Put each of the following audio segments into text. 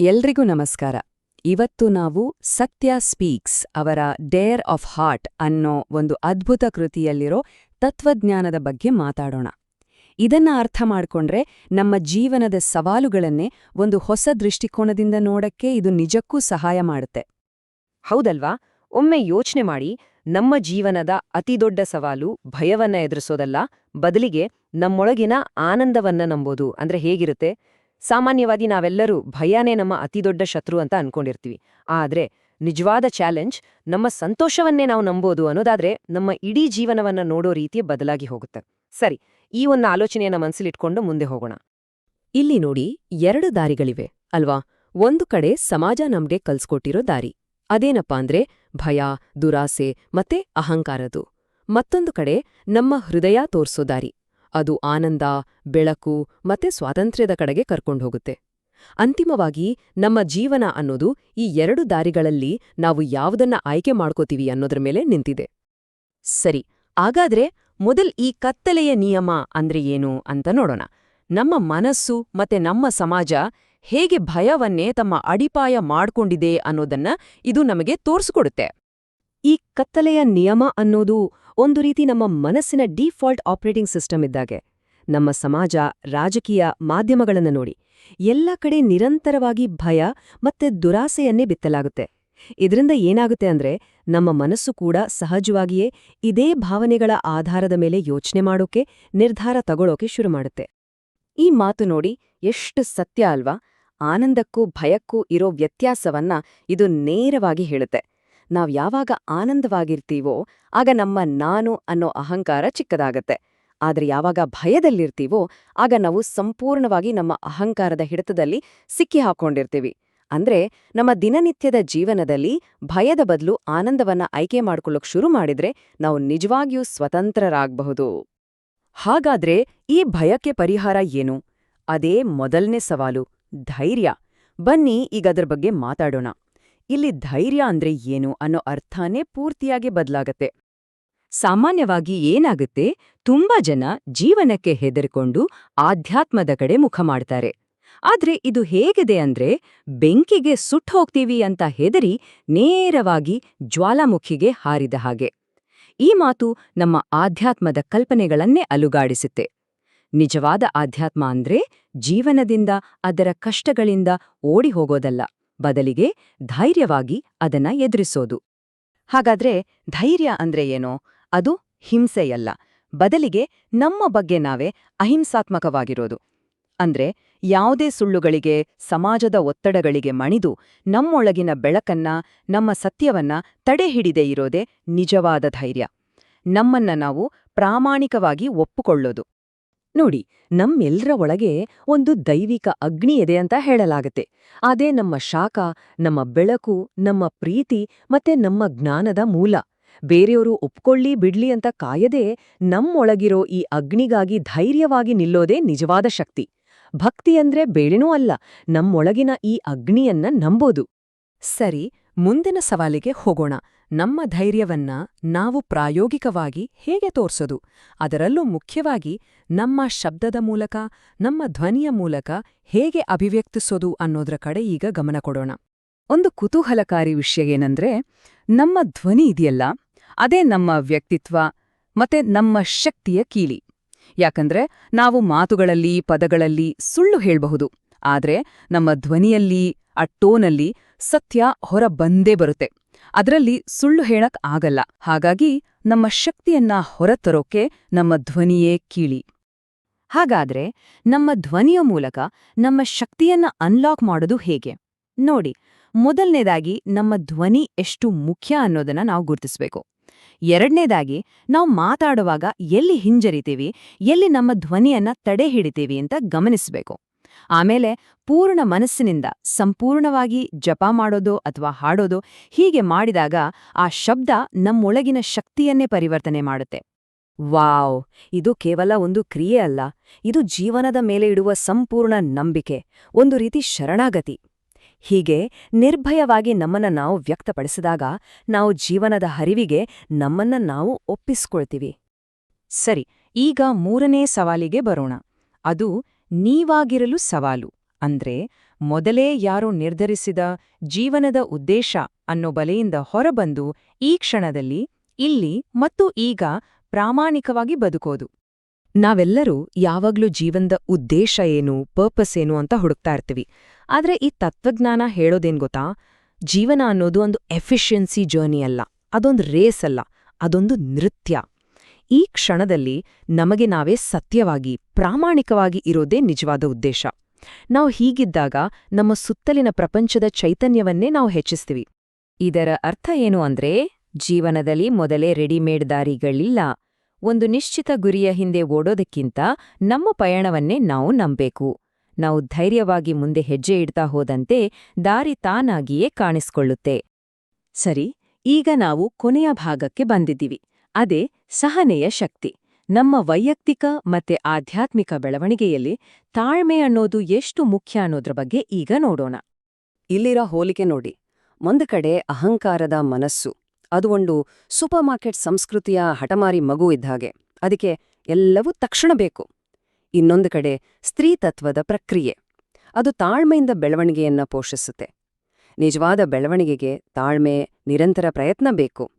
ಎಲ್ರಿಗೂ ನಮಸ್ಕಾರ. ಇವತ್ತು ನಾವು ಸತ್ಯ ಸ್ಪೀಕ್ಸ್ ಅವರ ಡೇರ್ ಆಫ್ ಹಾರ್ಟ್ ಅನ್ನೋ ಒಂದು ಅದ್ಭುತ ಕೃತಿಯಲ್ಲಿರೋ ತತ್ವಜ್ಞಾನದ ಬಗ್ಗೆ ಮಾತಾಡೋಣ. ಇದನ್ನ ಅರ್ಥ ಮಾಡ್ಕೊಂಡ್ರೆ ನಮ್ಮ ಜೀವನದ ಸವಾಲುಗಳನ್ನೇ ಒಂದು ಹೊಸ ದೃಷ್ಟಿಕೋನದಿಂದ ನೋಡಕ್ಕೆ ಇದು ನಿಜಕ್ಕೂ ಸಹಾಯ ಮಾಡುತ್ತೆ. ಹೌದಲ್ವಾ? ಒಮ್ಮೆ ಯೋಚ್ನೆ ಮಾಡಿ, ನಮ್ಮ ಜೀವನದ ಅತಿದೊಡ್ಡ ಸವಾಲು ಭಯವನ್ನ ಎದುರಿಸೋದಲ್ಲ, ಬದಲಿಗೆ ನಮ್ಮೊಳಗಿನ ಆನಂದವನ್ನ ನಂಬೋದು. ಅಂದ್ರೆ ಹೇಗಿರುತ್ತೆ? ಸಾಮಾನ್ಯವಾಗಿ ನಾವೆಲ್ಲರೂ ಭಯನೇ ನಮ್ಮ ಅತಿದೊಡ್ಡ ಶತ್ರು ಅಂತ ಅನ್ಕೊಂಡಿರ್ತೀವಿ. ಆದ್ರೆ ನಿಜವಾದ ಚಾಲೆಂಜ್ ನಮ್ಮ ಸಂತೋಷವನ್ನೇ ನಾವು ನಂಬೋದು ಅನ್ನೋದಾದ್ರೆ ನಮ್ಮ ಇಡೀ ಜೀವನವನ್ನ ನೋಡೋ ರೀತಿ ಬದಲಾಗಿ ಹೋಗುತ್ತೆ. ಸರಿ, ಈ ಒಂದು ಆಲೋಚನೆಯನ್ನ ಮನಸ್ಸಲ್ಲಿಟ್ಕೊಂಡು ಮುಂದೆ ಹೋಗೋಣ. ಇಲ್ಲಿ ನೋಡಿ, 2 ದಾರಿಗಳಿವೆ ಅಲ್ವಾ? ಒಂದು ಕಡೆ ಸಮಾಜ ನಮ್ಗೆ ಕಲ್ಸ್ಕೊಟ್ಟಿರೋ ದಾರಿ, ಅದೇನಪ್ಪಾ ಅಂದ್ರೆ ಭಯ, ದುರಾಸೆ ಮತ್ತೆ ಅಹಂಕಾರದು. ಮತ್ತೊಂದು ಕಡೆ ನಮ್ಮ ಹೃದಯ ತೋರ್ಸೋ ದಾರಿ, ಅದು ಆನಂದ, ಬೆಳಕು ಮತ್ತೆ ಸ್ವಾತಂತ್ರ್ಯದ ಕಡೆಗೆ ಕರ್ಕೊಂಡ್ಹೋಗುತ್ತೆ. ಅಂತಿಮವಾಗಿ ನಮ್ಮ ಜೀವನ ಅನ್ನೋದು ಈ 2 ದಾರಿಗಳಲ್ಲಿ ನಾವು ಯಾವುದನ್ನ ಆಯ್ಕೆ ಮಾಡ್ಕೋತೀವಿ ಅನ್ನೋದ್ರ ಮೇಲೆ ನಿಂತಿದೆ. ಸರಿ, ಹಾಗಾದ್ರೆ ಈ ಕತ್ತಲೆಯ ನಿಯಮ ಅಂದ್ರೆ ಏನು ಅಂತ ನೋಡೋಣ. ನಮ್ಮ ಮನಸ್ಸು ಮತ್ತೆ ನಮ್ಮ ಸಮಾಜ ಹೇಗೆ ಭಯವನ್ನೇ ತಮ್ಮ ಅಡಿಪಾಯ ಮಾಡ್ಕೊಂಡಿದೆ ಅನ್ನೋದನ್ನ ಇದು ನಮಗೆ ತೋರ್ಸ್ಕೊಡುತ್ತೆ. ಈ ಕತ್ತಲೆಯ ನಿಯಮ ಅನ್ನೋದು ಒಂದು ರೀತಿ ನಮ್ಮ ಮನಸ್ಸಿನ ಡಿಫಾಲ್ಟ್ ಆಪರೇಟಿಂಗ್ ಸಿಸ್ಟಮ್ ಇದ್ದಾಗೆ. ನಮ್ಮ ಸಮಾಜ, ರಾಜಕೀಯ, ಮಾಧ್ಯಮಗಳನ್ನ ನೋಡಿ, ಎಲ್ಲ ಕಡೆ ನಿರಂತರವಾಗಿ ಭಯ ಮತ್ತೆ ದುರಾಸೆಯನ್ನೇ ಬಿತ್ತಲಾಗುತ್ತೆ. ಇದರಿಂದ ಏನಾಗುತ್ತೆ ಅಂದ್ರೆ ನಮ್ಮ ಮನಸ್ಸು ಕೂಡ ಸಹಜವಾಗಿಯೇ ಇದೇ ಭಾವನೆಗಳ ಆಧಾರದ ಮೇಲೆ ಯೋಚನೆ ಮಾಡೋಕೆ, ನಿರ್ಧಾರ ತಗೊಳ್ಳೋಕೆ ಶುರು ಮಾಡುತ್ತೆ. ಈ ಮಾತು ನೋಡಿ ಎಷ್ಟು ಸತ್ಯ ಅಲ್ವಾ? ಆನಂದಕ್ಕೂ ಭಯಕ್ಕೂ ಇರೋ ವ್ಯತ್ಯಾಸವನ್ನ ಇದು ನೇರವಾಗಿ ಹೇಳುತ್ತೆ. ನಾವ್ ಯಾವಾಗ ಆನಂದವಾಗಿರ್ತೀವೋ ಆಗ ನಮ್ಮ ನಾನು ಅನ್ನೋ ಅಹಂಕಾರ ಚಿಕ್ಕದಾಗತ್ತೆ. ಆದ್ರೆ ಯಾವಾಗ ಭಯದಲ್ಲಿರ್ತೀವೋ ಆಗ ನಾವು ಸಂಪೂರ್ಣವಾಗಿ ನಮ್ಮ ಅಹಂಕಾರದ ಹಿಡಿತದಲ್ಲಿ ಸಿಕ್ಕಿ ಹಾಕೊಂಡಿರ್ತೀವಿ. ಅಂದ್ರೆ ನಮ್ಮ ದಿನನಿತ್ಯದ ಜೀವನದಲ್ಲಿ ಭಯದ ಬದಲು ಆನಂದವನ್ನ ಆಯ್ಕೆ ಮಾಡ್ಕೊಳ್ಳೋಕ್ ಶುರು ಮಾಡಿದ್ರೆ ನಾವು ನಿಜವಾಗಿಯೂ ಸ್ವತಂತ್ರರಾಗಬಹುದು. ಹಾಗಾದ್ರೆ ಈ ಭಯಕ್ಕೆ ಪರಿಹಾರ ಏನು? ಅದೇ ಮೊದಲನೇ ಸವಾಲು, ಧೈರ್ಯ. ಬನ್ನಿ ಈಗ ಅದ್ರ ಬಗ್ಗೆ ಮಾತಾಡೋಣ. ಇಲ್ಲಿ ಧೈರ್ಯ ಅಂದ್ರೆ ಏನು ಅನ್ನೋ ಅರ್ಥನೇ ಪೂರ್ತಿಯಾಗಿ ಬದಲಾಗತ್ತೆ. ಸಾಮಾನ್ಯವಾಗಿ ಏನಾಗುತ್ತೆ, ತುಂಬಾ ಜನ ಜೀವನಕ್ಕೆ ಹೆದರಿಕೊಂಡು ಆಧ್ಯಾತ್ಮದ ಕಡೆ ಮುಖ ಮಾಡ್ತಾರೆ. ಆದ್ರೆ ಇದು ಹೇಗಿದೆ ಅಂದ್ರೆ ಬೆಂಕಿಗೆ ಸುಟ್ಟೋಗ್ತೀವಿ ಅಂತ ಹೆದರಿ ನೇರವಾಗಿ ಜ್ವಾಲಾಮುಖಿಗೆ ಹಾರಿದ ಹಾಗೆ. ಈ ಮಾತು ನಮ್ಮ ಆಧ್ಯಾತ್ಮದ ಕಲ್ಪನೆಗಳನ್ನೇ ಅಲುಗಾಡಿಸುತ್ತೆ. ನಿಜವಾದ ಆಧ್ಯಾತ್ಮ ಅಂದ್ರೆ ಜೀವನದಿಂದ, ಅದರ ಕಷ್ಟಗಳಿಂದ ಓಡಿ ಹೋಗೋದಲ್ಲ, ಬದಲಿಗೆ ಧೈರ್ಯವಾಗಿ ಅದನ್ನ ಎದುರಿಸೋದು. ಹಾಗಾದ್ರೆ ಧೈರ್ಯ ಅಂದ್ರೆ ಏನೋ? ಅದು ಹಿಂಸೆಯಲ್ಲ, ಬದಲಿಗೆ ನಮ್ಮ ಬಗ್ಗೆ ನಾವೇ ಅಹಿಂಸಾತ್ಮಕವಾಗಿರೋದು. ಅಂದ್ರೆ ಯಾವುದೇ ಸುಳ್ಳುಗಳಿಗೆ, ಸಮಾಜದ ಒತ್ತಡಗಳಿಗೆ ಮಣಿದು ನಮ್ಮೊಳಗಿನ ಬೆಳಕನ್ನ, ನಮ್ಮ ಸತ್ಯವನ್ನ ತಡೆಹಿಡಿದೇ ಇರೋದೇ ನಿಜವಾದ ಧೈರ್ಯ. ನಮ್ಮನ್ನ ನಾವು ಪ್ರಾಮಾಣಿಕವಾಗಿ ಒಪ್ಪುಕೊಳ್ಳೋದು. ನೋಡಿ, ನಮ್ಮೆಲ್ಲರ ಒಳಗೆ ಒಂದು ದೈವಿಕ ಅಗ್ನಿ ಇದೆ ಅಂತ ಹೇಳಲಾಗತ್ತೆ. ಅದೇ ನಮ್ಮ ಶಾಖ, ನಮ್ಮ ಬೆಳಕು, ನಮ್ಮ ಪ್ರೀತಿ ಮತ್ತೆ ನಮ್ಮ ಜ್ಞಾನದ ಮೂಲ. ಬೇರೆಯವರು ಒಪ್ಕೊಳ್ಳಿ ಬಿಡ್ಲಿ ಅಂತ ಕಾಯದೇ ನಮ್ಮೊಳಗಿರೋ ಈ ಅಗ್ನಿಗಾಗಿ ಧೈರ್ಯವಾಗಿ ನಿಲ್ಲೋದೇ ನಿಜವಾದ ಶಕ್ತಿ. ಭಕ್ತಿಯಂದ್ರೆ ಬೇಳೆನೂ ಅಲ್ಲ, ನಮ್ಮೊಳಗಿನ ಈ ಅಗ್ನಿಯನ್ನ ನಂಬೋದು. ಸರಿ, ಮುಂದಿನ ಸವಾಲಿಗೆ ಹೋಗೋಣ. ನಮ್ಮ ಧೈರ್ಯವನ್ನ ನಾವು ಪ್ರಾಯೋಗಿಕವಾಗಿ ಹೇಗೆ ತೋರ್ಸೋದು? ಅದರಲ್ಲೂ ಮುಖ್ಯವಾಗಿ ನಮ್ಮ ಶಬ್ದದ ಮೂಲಕ, ನಮ್ಮ ಧ್ವನಿಯ ಮೂಲಕ ಹೇಗೆ ಅಭಿವ್ಯಕ್ತಿಸೋದು ಅನ್ನೋದ್ರ ಕಡೆ ಈಗ ಗಮನ ಕೊಡೋಣ. ಒಂದು ಕುತೂಹಲಕಾರಿ ವಿಷಯ ಏನಂದ್ರೆ, ನಮ್ಮ ಧ್ವನಿ ಇದೆಯಲ್ಲ, ಅದೇ ನಮ್ಮ ವ್ಯಕ್ತಿತ್ವ ಮತ್ತೆ ನಮ್ಮ ಶಕ್ತಿಯ ಕೀಲಿ. ಯಾಕಂದ್ರೆ ನಾವು ಮಾತುಗಳಲ್ಲಿ, ಪದಗಳಲ್ಲಿ ಸುಳ್ಳು ಹೇಳ್ಬಹುದು, ಆದ್ರೆ ನಮ್ಮ ಧ್ವನಿಯಲ್ಲಿ, ಆ ಟೋನಲ್ಲಿ ಸತ್ಯ ಹೊರ ಬಂದೇ ಬರುತ್ತೆ. ಅದರಲ್ಲಿ ಸುಳ್ಳು ಹೇಳಕ್ ಆಗಲ್ಲ. ಹಾಗಾಗಿ ನಮ್ಮ ಶಕ್ತಿಯನ್ನ ಹೊರತರೋಕೆ ನಮ್ಮ ಧ್ವನಿಯೇ ಕೀಲಿ. ಹಾಗಾದ್ರೆ ನಮ್ಮ ಧ್ವನಿಯ ಮೂಲಕ ನಮ್ಮ ಶಕ್ತಿಯನ್ನ ಅನ್ಲಾಕ್ ಮಾಡೋದು ಹೇಗೆ? ನೋಡಿ, ಮೊದಲನೇದಾಗಿ ನಮ್ಮ ಧ್ವನಿ ಎಷ್ಟು ಮುಖ್ಯ ಅನ್ನೋದನ್ನ ನಾವು ಗುರುತಿಸ್ಬೇಕು. ಎರಡನೇದಾಗಿ, ನಾವು ಮಾತಾಡುವಾಗ ಎಲ್ಲಿ ಹಿಂಜರಿತೀವಿ, ಎಲ್ಲಿ ನಮ್ಮ ಧ್ವನಿಯನ್ನ ತಡೆ ಹಿಡಿತೀವಿ ಅಂತ ಗಮನಿಸಬೇಕು. ಆಮೇಲೆ ಪೂರ್ಣ ಮನಸ್ಸಿನಿಂದ ಸಂಪೂರ್ಣವಾಗಿ ಜಪ ಮಾಡೋದು ಅಥವಾ ಹಾಡೋದು, ಹೀಗೆ ಮಾಡಿದಾಗ ಆ ಶಬ್ದ ನಮ್ಮೊಳಗಿನ ಶಕ್ತಿಯನ್ನೇ ಪರಿವರ್ತನೆ ಮಾಡುತ್ತೆ. ವಾವ್! ಇದು ಕೇವಲ ಒಂದು ಕ್ರಿಯೆ ಅಲ್ಲ, ಇದು ಜೀವನದ ಮೇಲೆ ಇಡುವ ಸಂಪೂರ್ಣ ನಂಬಿಕೆ, ಒಂದು ರೀತಿ ಶರಣಾಗತಿ. ಹೀಗೆ ನಿರ್ಭಯವಾಗಿ ನಮ್ಮನ್ನ ನಾವು ವ್ಯಕ್ತಪಡಿಸಿದಾಗ ನಾವು ಜೀವನದ ಹರಿವಿಗೆ ನಮ್ಮನ್ನ ನಾವು ಒಪ್ಪಿಸ್ಕೊಳ್ತೀವಿ. ಸರಿ, ಈಗ 3ನೇ ಸವಾಲಿಗೆ ಬರೋಣ. ಅದು ನೀವಾಗಿರಲು ಸವಾಲು. ಅಂದ್ರೆ ಮೊದಲೇ ಯಾರೋ ನಿರ್ಧರಿಸಿದ ಜೀವನದ ಉದ್ದೇಶ ಅನ್ನೋ ಬಲೆಯಿಂದ ಹೊರಬಂದು ಈ ಕ್ಷಣದಲ್ಲಿ ಇಲ್ಲಿ ಮತ್ತು ಈಗ ಪ್ರಾಮಾಣಿಕವಾಗಿ ಬದುಕೋದು. ನಾವೆಲ್ಲರೂ ಯಾವಾಗ್ಲೂ ಜೀವನದ ಉದ್ದೇಶ ಏನು, ಪರ್ಪಸ್ ಏನು ಅಂತ ಹುಡುಕ್ತಾ ಇರ್ತೀವಿ. ಆದ್ರೆ ಈ ತತ್ವಜ್ಞಾನ ಹೇಳೋದೇನ್ ಗೊತ್ತಾ? ಜೀವನ ಅನ್ನೋದು ಒಂದು ಎಫಿಷಿಯನ್ಸಿ ಜರ್ನಿ ಅಲ್ಲ, ಅದೊಂದು ರೇಸ್ ಅಲ್ಲ, ಅದೊಂದು ನೃತ್ಯ. ಈ ಕ್ಷಣದಲ್ಲಿ ನಮಗೆ ನಾವೇ ಸತ್ಯವಾಗಿ, ಪ್ರಾಮಾಣಿಕವಾಗಿ ಇರೋದೇ ನಿಜವಾದ ಉದ್ದೇಶ. ನಾವು ಹೀಗಿದ್ದಾಗ ನಮ್ಮ ಸುತ್ತಲಿನ ಪ್ರಪಂಚದ ಚೈತನ್ಯವನ್ನೇ ನಾವು ಹೆಚ್ಚಿಸ್ತೀವಿ. ಇದರ ಅರ್ಥ ಏನು ಅಂದ್ರೆ, ಜೀವನದಲ್ಲಿ ಮೊದಲೇ ರೆಡಿಮೇಡ್ ದಾರಿಗಳಿಲ್ಲ. ಒಂದು ನಿಶ್ಚಿತ ಗುರಿಯ ಹಿಂದೆ ಓಡೋದಕ್ಕಿಂತ ನಮ್ಮ ಪಯಣವನ್ನೇ ನಾವು ನಂಬೇಕು. ನಾವು ಧೈರ್ಯವಾಗಿ ಮುಂದೆ ಹೆಜ್ಜೆ ಇಡ್ತಾ ಹೋದಂತೆ ದಾರಿ ತಾನಾಗಿಯೇ ಕಾಣಿಸ್ಕೊಳ್ಳುತ್ತೆ. ಸರಿ, ಈಗ ನಾವು ಕೊನೆಯ ಭಾಗಕ್ಕೆ ಬಂದಿದ್ದೀವಿ. ಅದೇ ಸಹನೆಯ ಶಕ್ತಿ. ನಮ್ಮ ವೈಯಕ್ತಿಕ ಮತ್ತೆ ಆಧ್ಯಾತ್ಮಿಕ ಬೆಳವಣಿಗೆಯಲ್ಲಿ ತಾಳ್ಮೆ ಅನ್ನೋದು ಎಷ್ಟು ಮುಖ್ಯ ಅನ್ನೋದ್ರ ಬಗ್ಗೆ ಈಗ ನೋಡೋಣ. ಇಲ್ಲಿರೋ ಹೋಲಿಕೆ ನೋಡಿ. ಒಂದು ಕಡೆ ಅಹಂಕಾರದ ಮನಸ್ಸು, ಅದು ಒಂದು ಸೂಪರ್ ಮಾರ್ಕೆಟ್ ಸಂಸ್ಕೃತಿಯ ಹಠಮಾರಿ ಮಗು ಇದ್ಹಾಗೆ, ಅದಕ್ಕೆ ಎಲ್ಲವೂ ತಕ್ಷಣ ಬೇಕು. ಇನ್ನೊಂದು ಕಡೆ ಸ್ತ್ರೀತತ್ವದ ಪ್ರಕ್ರಿಯೆ, ಅದು ತಾಳ್ಮೆಯಿಂದ ಬೆಳವಣಿಗೆಯನ್ನ ಪೋಷಿಸುತ್ತೆ. ನಿಜವಾದ ಬೆಳವಣಿಗೆಗೆ ತಾಳ್ಮೆ, ನಿರಂತರ ಪ್ರಯತ್ನ ಬೇಕು.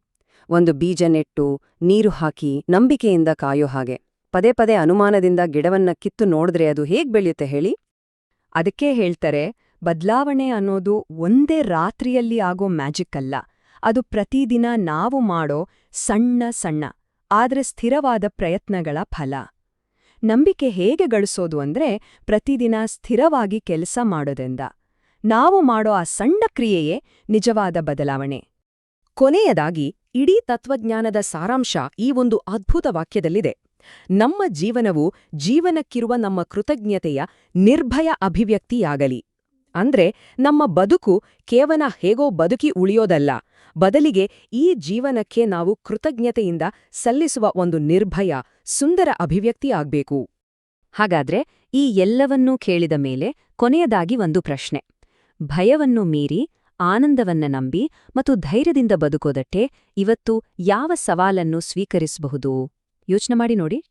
ಒಂದು ಬೀಜ ನೆಟ್ಟು, ನೀರು ಹಾಕಿ, ನಂಬಿಕೆಯಿಂದ ಕಾಯೋ ಹಾಗೆ. ಪದೇ ಪದೇ ಅನುಮಾನದಿಂದ ಗಿಡವನ್ನ ಕಿತ್ತು ನೋಡಿದ್ರೆ ಅದು ಹೇಗ್ ಬೆಳೆಯುತ್ತೆ ಹೇಳಿ? ಅದಕ್ಕೆ ಹೇಳ್ತಾರೆ, ಬದ್ಲಾವಣೆ ಅನ್ನೋದು ಒಂದೇ ರಾತ್ರಿಯಲ್ಲಿ ಆಗೋ ಮ್ಯಾಜಿಕ್ ಅಲ್ಲ. ಅದು ಪ್ರತಿದಿನ ನಾವು ಮಾಡೋ ಸಣ್ಣ ಸಣ್ಣ ಆದ್ರೆ ಸ್ಥಿರವಾದ ಪ್ರಯತ್ನಗಳ ಫಲ. ನಂಬಿಕೆ ಹೇಗೆ ಗಳಿಸೋದು ಅಂದ್ರೆ, ಪ್ರತಿದಿನ ಸ್ಥಿರವಾಗಿ ಕೆಲಸ ಮಾಡೋದ್ರಿಂದ. ನಾವು ಮಾಡೋ ಆ ಸಣ್ಣ ಕ್ರಿಯೆಯೇ ನಿಜವಾದ ಬದಲಾವಣೆ. ಕೊನೆಯದಾಗಿ ಇಡೀ ತತ್ವಜ್ಞಾನದ ಸಾರಾಂಶ ಈ ಒಂದು ಅದ್ಭುತ ವಾಕ್ಯದಲ್ಲಿದೆ. ನಮ್ಮ ಜೀವನವು ಜೀವನಕ್ಕಿರುವ ನಮ್ಮ ಕೃತಜ್ಞತೆಯ ನಿರ್ಭಯ ಅಭಿವ್ಯಕ್ತಿಯಾಗಲಿ. ಅಂದ್ರೆ ನಮ್ಮ ಬದುಕು ಕೇವಲ ಹೇಗೋ ಬದುಕಿ ಉಳಿಯೋದಲ್ಲ, ಬದಲಿಗೆ ಈ ಜೀವನಕ್ಕೆ ನಾವು ಕೃತಜ್ಞತೆಯಿಂದ ಸಲ್ಲಿಸುವ ಒಂದು ನಿರ್ಭಯ, ಸುಂದರ ಅಭಿವ್ಯಕ್ತಿಯಾಗ್ಬೇಕು. ಹಾಗಾದ್ರೆ ಈ ಎಲ್ಲವನ್ನೂ ಕೇಳಿದ ಮೇಲೆ ಕೊನೆಯದಾಗಿ ಒಂದು ಪ್ರಶ್ನೆ. ಭಯವನ್ನು ಮೀರಿ ಆನಂದವನ್ನ ನಂಬಿ ಮತ್ತು ಧೈರ್ಯದಿಂದ ಬದುಕೋದಕ್ಕೆ ಇವತ್ತು ಯಾವ ಸವಾಲನ್ನು ಸ್ವೀಕರಿಸಬಹುದು? ಯೋಚನೆ ಮಾಡಿ ನೋಡಿ.